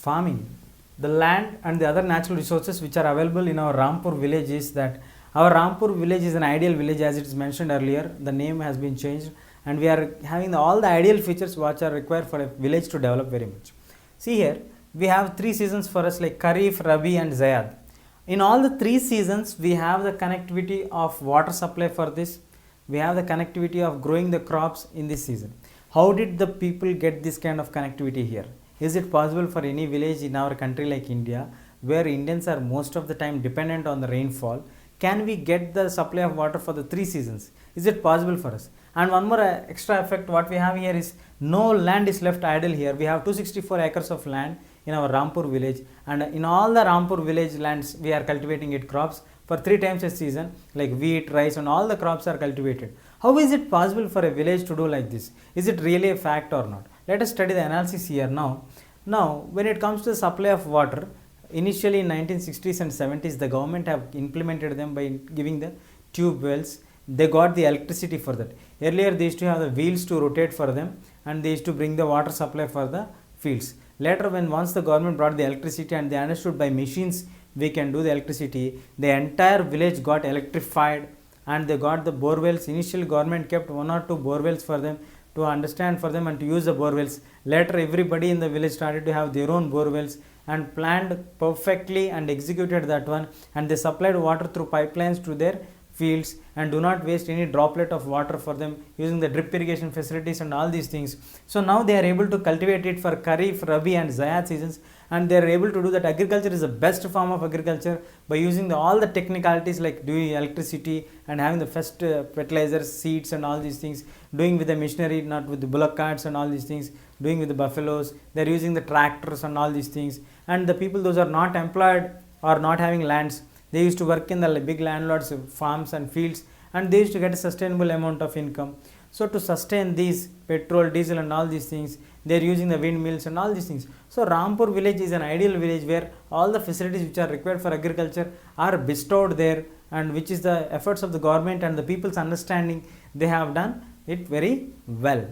farming. The land and the other natural resources which are available in our Rampur village is that our Rampur village is an ideal village, as it is mentioned earlier. The name has been changed and we are having all the ideal features which are required for a village to develop very much. See here, we have 3 seasons for us like Kharif, Rabi and Zayad. In all the 3 seasons, we have the connectivity of water supply for this. We have the connectivity of growing the crops in this season. How did the people get this kind of connectivity here? Is it possible for any village in our country like India, where Indians are most of the time dependent on the rainfall? Can we get the supply of water for the 3 seasons? Is it possible for us? And one more extra effect what we have here is no land is left idle here. We have 264 acres of land in our Rampur village, and in all the Rampur village lands we are cultivating it crops for 3 times a season, like wheat, rice and all the crops are cultivated. How is it possible for a village to do like this? Is it really a fact or not? Let us study the analysis here now. Now, when it comes to the supply of water, initially in 1960s and 70s, the government have implemented them by giving the tube wells. They got the electricity for that. Earlier, they used to have the wheels to rotate for them and they used to bring the water supply for the fields. Later, when once the government brought the electricity and they understood by machines we can do the electricity, the entire village got electrified and they got the bore wells. Initially, government kept 1 or 2 bore wells for them to understand for them and to use the bore wells. Later, everybody in the village started to have their own bore wells and planned perfectly and executed that one, and they supplied water through pipelines to their fields and do not waste any droplet of water for them using the drip irrigation facilities and all these things. So now they are able to cultivate it for Kharif, Rabi and Zayad seasons, and they are able to do that. Agriculture is the best form of agriculture by using all the technicalities like doing electricity and having the first fertilizers, seeds and all these things, doing with the machinery, not with the bullock carts and all these things, doing with the buffaloes. They are using the tractors and all these things, and the people those are not employed or not having lands, they used to work in the big landlords farms and fields, and they used to get a sustainable amount of income. So to sustain these petrol, diesel and all these things, they are using the windmills and all these things. So Rampur village is an ideal village where all the facilities which are required for agriculture are bestowed there, and which is the efforts of the government and the people's understanding. They have done it very well.